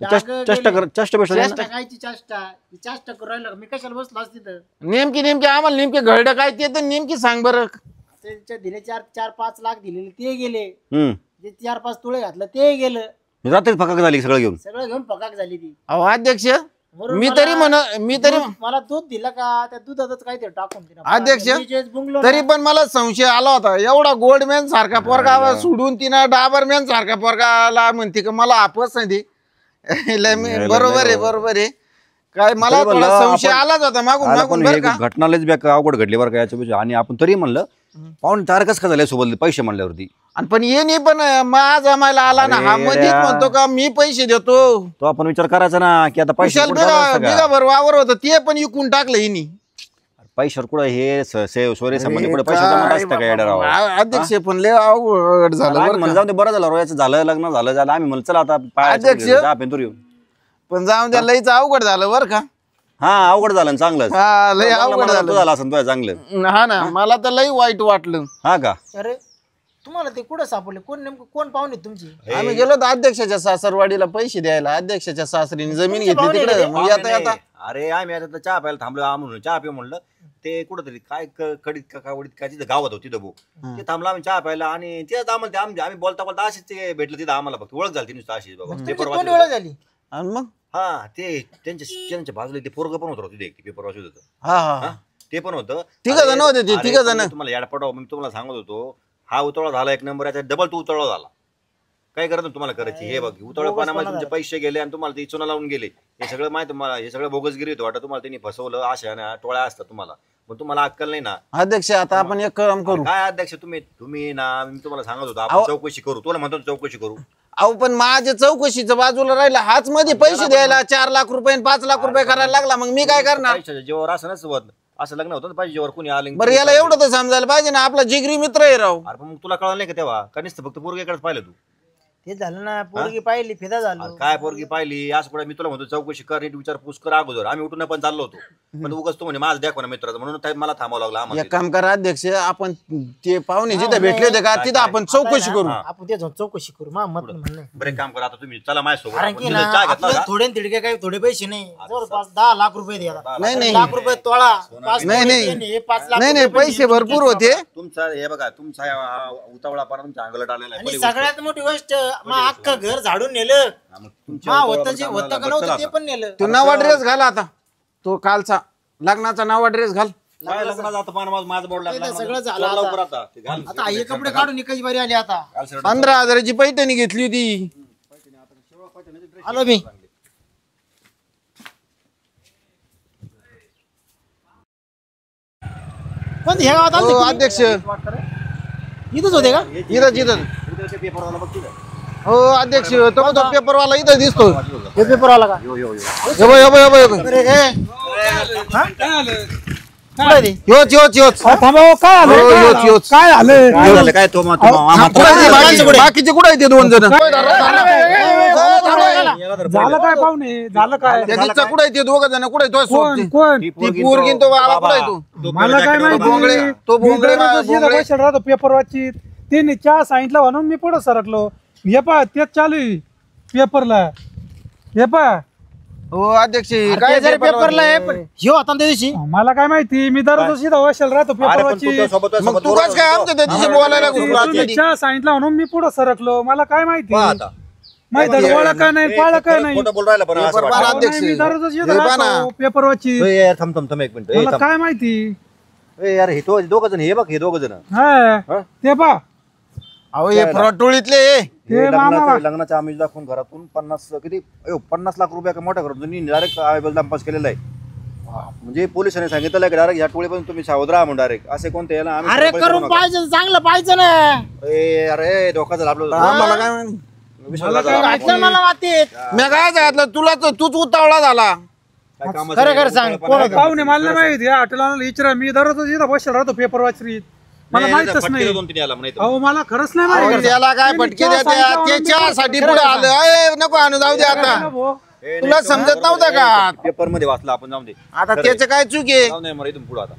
चष्ट कर चष्ट बेस्ट चाष्टा खायची चाष्टा. ती चाष्टा करू राहिलं का? मी कशाला बसलो असं तिथं? नेमकी आम्हाला नेमके घडलं काय ते तर नेमकी सांग बरं. त्यांच्या दिले 4-5 लाख दिलेले ते गेले. हम्म जे 4-5 तुळे घातलं ते गेलं. रात्रीच फकाक झाली सगळं घेऊन. सगळं घेऊन पकाक झाली ती. अहो अध्यक्ष वरून मी मला तरी मला दूध दिलं का? त्या दुधातच काहीतरी टाकून दिलं. अध्यक्ष, मी जेच बुंगलो तरी ना. पण मला संशय आला होता. एवढा गोल्डमॅन सारखा पोरगा सोडून तिनं डाबरमॅन सारखा पोरगाला म्हणते का मला आपस नाही. बरोबर आहे काय मला तरी म्हणलं थोडा संशय आपण- आलाच होता मागून अरे मागून पण बरं हे का. घटना लयच बेकार अवघड घडली बरं का याच्यापेक्षा. आणि आपण तरी म्हणलं पाहून 4 कस का झाले सोबत पैसे म्हणल्यावरती. आणि पण ये नाही पण माझा जमायला आला ना. हा अरे मधीच रे. म्हणतो का मी पैसे देतो. तो आपण विचार करायचा ना की आता पैसे कुशाल कुठं चालू असतं का? बिगा भर वावर होतं ते पण विकून टाकलं हिनी. पैशावर कुठं हे सोयरे संबंधी कुठे पैसे जमत असतं का येड्या राव? अध्यक्ष पण लय अवघड झालं बरं का. जाऊ दे बरं झालं रोयाचं झालं लग्न झालं आम्ही म्हणलं चला आता अध्यक्ष. पेंतूर येऊन. पण जाऊन द्या लयच अवघड झालं बरं का. हा अवघड झालं ना चांगलं. हा लय अवघड झालं असं तुझं चांगलं. हा ना मला तर लय वाईट वाटलं. हा का? अरे तुम्हाला ते कुठं सापडले? कोण नेमकं कोण पाहुणे तुमची? आम्ही गेलो होतो अध्यक्षाच्या सासरवाडीला पैसे द्यायला. अध्यक्षाच्या सासरीने जमीन घेतली तिकडे. मग आता अरे आम्ही आता चहा प्यायला थांबलो म्हणून चहा पिऊ म्हणलं. ते कुठंतरी काय कडीत का वडीत काय तिथं गावात होती तिथं ते थांबला आम्ही चहा प्यायला. आणि तेच आम्हाला आम्ही बोलता अशीच ते भेटलं तिथं आम्हाला फक्त ओळख झाली नुसतं अशीच बाबा. तुमची कोण ओळख झाली? आणि मग हा ते त्यांच्या बाजूला ते पोरग पण होतं तिथे पेपर वाचत होतं. हा हा ते पण होतं. तिघ जण होते ते, अरे, तिघ जण. तुम्हाला याड पडाव मी तुम्हाला सांगत होतो. हा उतळा झाला एक नंबर, याचा डबल तू उतळा झाला. काय करत तुम्हाला करायची हे बघ, उतळपणामध्ये तुमचे पैसे गेले आणि तुम्हाला ते चुना लावून गेले. हे सगळं माहिती तुम्हाला, हे सगळं बोगसगिरी होतं वाटतं तुम्हाला. त्यांनी फसवलं, आशा ना टोळ्या असतात तुम्हाला, पण तुम्हाला अक्कल नाही ना. अध्यक्ष आता आपण एक काम करू. काय अध्यक्ष तुम्ही ना, मी तुम्हाला सांगत होतो आपण चौकशी करू. तुला म्हणतो चौकशी करू. अहो पण माझ्या चौकशीचं बाजूला राहिला, हाच मध्ये पैसे द्यायला 4 लाख रुपये 5 लाख रुपये करायला लागला, मग मी काय करणार? जेव्हा असं नसतं, असं लग्न होतं पाहिजे जेव्हा कोणी आलं. बरं याला एवढं तर समजायला पाहिजे ना, आपला जिगरी मित्र आहे राव. अरे पण मग तुला कळलं नाही का तेव्हा? का नुसतं फक्त पोरगेकडेच पाहिलं तू? ते झालं ना, पोरगी पाहिली फिदा झालो. काय पोरगी पाहिली असं कुठे? मी तुला म्हणतो चौकशी कर, नीट विचारपूस कर अगोदर. आम्ही उठून पण चाललो होतो, पण उगाच तू म्हणे माझं द्या कोणा मित्राचं म्हणून मला थांबावं लागलं आम्हाला. एक काम करा अध्यक्ष, आपण ते पाहुणे जिथे भेटले होते का तिथं आपण चौकशी करू. आपण ते जाऊन चौकशी करू. म्हणणं बरं एक काम करा, आता तुम्ही चला माझ्यासोबत. कारण की आपण ना, चहा घेतला आपलं का? थोडे तिडके काही थोडे पैसे नाही, जवळपास 10 लाख रुपये द्यायला. नाही नाही लाख रुपये तोळा, 5 नाही, नाही. हे 5 लाख नाही नाही, रुपये पैसे भरपूर होते. तुमचा हे बघा, तुमचा उतावळापणा तुमच्या अंगलट आलेला आणि आहे. सगळ्यात मोठी गोष्ट, मग अख्खं घर झाडून नेलं. होतं जे होतं का नव्हतं ते पण नेलं. तू नवा ड्रेस घाल आता, तो कालचा लग्नाचा नवा ड्रेस घाल. काय लग्नाचा आता पान माझं बोर्ड लागला. सगळं झालं लवकर आता. आता ते घाल. आता हे कपडे काढून एकच बारी आली. आता 15,000ची पैठणी घेतली होती. आलो मी. पण हे गावात आलते हो, तुम्ही? अध्यक्ष इथंच होते का? इथं पेपरवाला बघ तिथं. हो अध्यक्ष, तो पेपरवाला इथं दिसतो. हे पेपर आला का? यो अरे हे कुठे ते? योच योच योच थांबा हो, काय आलं? हो, योच योच काय आलं? काय झालं काय तो बाकीचे कुठे आहेत ते 2 जण? झालं काय पाहुणे? झालं काय? कुठे आहेत ते 2 जण? कुठे कोण कोण? ती पोरगी तो बाबा कुठे आहे तो? मला काय भोंगळे, माहिती? तो भोंगळे, मी दररोज इथं भोंगळे. बसेल राहतो पेपर वाचित. त्यांनी चहा सांगितलं म्हणून मी पुढे सरकलो. हे पा तेच चालू आहे पेपरला. हे पा हो अध्यक्ष, काय काय जरी पेपरला आहे पण ह्यो आता त्या दिवशी मला काय माहिती? मी दररोज इथं बसेल राहतो पेपर वाचित. मग तू कसं काय आमच्या त्याच्याशी बोलायला घुसला? तुम्ही चहा सांगितलं म्हणून मी पुढे सरकलो. मला काय माहिती? आता माहिती ओळख काय नाही, पाळ काय नाही. खोटं बोल राहिला पण असं पेपर वाटतं. बारा. अहो, नाही, मी अध्यक्ष, दररोज हे इथं पहा ना. राहतो पेपर वाचित. ए, यार, थांब एक मिनिट. ए, मला थांब. काय माहिती? ए, यार हे तो 2 जण, हे बघ हे 2 जण. हा ते पा अहो हे फ्रॉड टोळीतले हे मामा लग्नाच्या आम्ही दाखवून घरातून 50 लाख रुपये मोठ्या घरातून डायरेक्ट अवेलेबल पास केलेला आहे. म्हणजे पोलिसांनी सांगितलं की डायरेक्ट ह्या टोळीपासून तुम्ही सावध राहा म्हणून डायरेक्ट. असे कोणते याला आम्ही अरे सगळे करून करू नका. पाहिजे, चांगलं पाहिजे ना. ए, अरे धोका झाला आपलं. आम्हाला काय माहिती? विश्वास झाला. ऐकलं मला वाटेत. मी काय सांगितलं तुला? तूच उतावळा झाला. काय कामाचं खरं नाही. सांग, पण कोण आहे का? पाहुणे मला नाही माहिती. या हॉटेलला विचारा. मी दररोज इथं बसेल राहतो पेपर वाचरीत. मला नाही, माहितच फटके नाही. 2-3 याला म्हणे. अहो मला खरंच नाही अहो, माहिती. त्याला काय फटके द्या? ते चहासाठी पुढे आलं. अय, नको आणू, जाऊ दे आता. ए, तुला नाही, समजत नव्हतं का? पेपर मध्ये वाचला आपण. जाऊ दे. आता त्याचं काय चूक आहे? जाऊ नये मला इथून पुढे आता.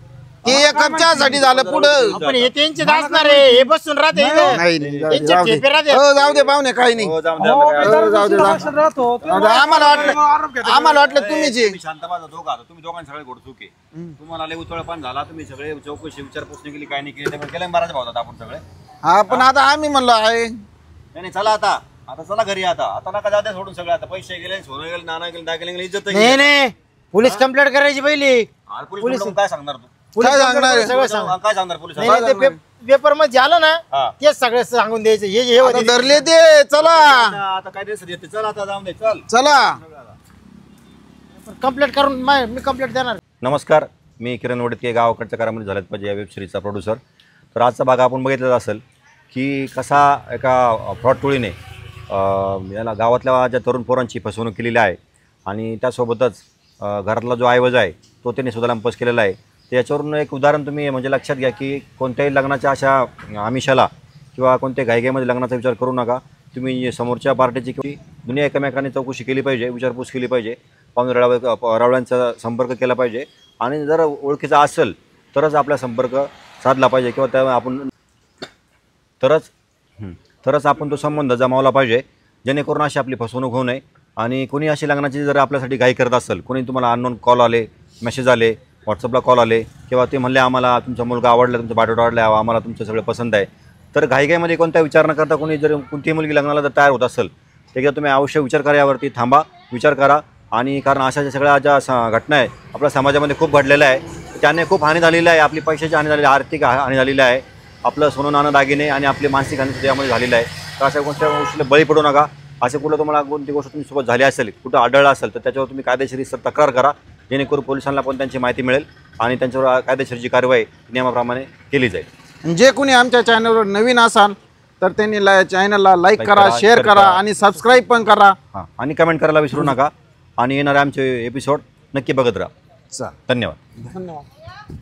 ते एक कप चहासाठी झालं पुढं. आपण हे त्यांचे असणार आहे. हे बसून राहते इथं. नाही नाही, जाऊ दे, त्यांचे जाऊ दे. ठेपे राहते. हो, जाऊ दे पाहुणे, काही नाही. हो, जाऊ दे अहो, आता मी काय. दररोज जाऊ दे, इथं जाऊ. बसेल राहतो. आता आम्हाला वाटलं तुम्हीच आहे. तुम्ही शांत बसा दोघं आता. तुम्ही दोघांनी सगळे घोड चुके. तुम्हाला लय उतळपण झाला. तुम्ही सगळे चौकशी विचारपूस नाही केली, काय नाही केली. त्यामुळे केलं बराच भावतात आपण सगळे. हा पण आता आम्ही म्हणलो आहे. नाही चला आता. आता चला घरी आता नका जाऊ द्या सोडून सगळं. आता पैसे गेले, सोनं गेले, नाना गेले, दागिने गेले, इज्जत गेली. नाही नाही, पोलीस कंप्लेंट करायची पहिली. अरे पोलीस काय सांगणार तू? काय सांगणार? सगळं सांग. काय सांगणार पोलीस? नाही नाही, ते पेपर मध्ये आलं ना, हा. तेच सगळं सांगून द्यायचं. हे आता होते. धरले ते. चला आता काय दिवस येते. चल आता जाऊन दे. चल. चला. कंप्लेंट करून मी कंप्लेंट देणार. नमस्कार, मी किरण वडके, गावाकडच्या कारामध्ये झाल्यात पाहिजे या वेबसिरीजचा प्रोड्युसर. तर आजचा भाग आपण बघितलेला असेल की कसा एका फ्रॉड टोळीने याला गावातल्या ज्या तरुण पोरांची फसवणूक केलेली आहे आणि त्यासोबतच घरातला जो ऐवज आहे तो त्यांनी सुद्धा लंपस केलेला आहे. तर याच्यावरून एक उदाहरण तुम्ही म्हणजे लक्षात घ्या की कोणत्याही लग्नाच्या अशा आमिषाला किंवा कोणत्याही घाईघाईमध्ये लग्नाचा विचार करू नका. तुम्ही समोरच्या पार्टीची किंवा दुनिया एकमेकांनी चौकशी केली पाहिजे, विचारपूस केली पाहिजे, पाहुणे रावळ्यांचा संपर्क केला पाहिजे आणि जर ओळखीचा असेल तरच आपला संपर्क साधला पाहिजे किंवा त्या आपण तरच आपण तो संबंध जमावला पाहिजे, जेणेकरून अशी आपली फसवणूक होऊ नये. आणि कोणी अशी लग्नाची जर आपल्यासाठी घाई करत असेल, कोणी तुम्हाला अननोन कॉल आले, मेसेज आले, व्हॉट्सअपला कॉल आले किंवा ते म्हणले आम्हाला तुमचा मुलगा आवडला, तुमचा बायोडाटा आवडला, आम्हाला तुमचं सगळं पसंत आहे, तर घाईघाईमध्ये कोणता विचार न करता कोणी जर कोणतीही मुलगी लग्नाला जर तयार होत असेल एकदा तुम्ही अवश्य विचार करा, यावरती थांबा, विचार करा. आणि कारण अशा ज्या सगळ्या ज्या घटना आहे आपल्या समाजामध्ये खूप घडलेल्या आहे, त्याने खूप हानी झालेली आहे. आपली पैशाची हानी झालेली आहे, आर्थिक हानी झालेली आहे, आपलं सोनं नाणं दागिने आणि आपली मानसिक हानी सुद्धा यामध्ये झालेलं आहे. तर अशा गोष्टीला बळी पडू नका. असं कुठं तुम्हाला कोणती गोष्ट तुमच्यासोबत झाली असेल, कुठं आढळलं असेल, तर त्याच्यावर तुम्ही कायदेशीर तक्रार करा, जेणेकरून पोलिसांना पण त्यांची माहिती मिळेल आणि त्यांच्यावर कायदेशीर जी कारवाई नियमाप्रमाणे केली जाईल. जे कोणी आमच्या चॅनलवर नवीन असाल तर त्यांनी चॅनलला लाईक करा, शेअर करा आणि सबस्क्राईब पण करा. हां, आणि कमेंट करायला विसरू नका. आणि येणारे आमचे एपिसोड नक्की बघत राहा. धन्यवाद. धन्यवाद.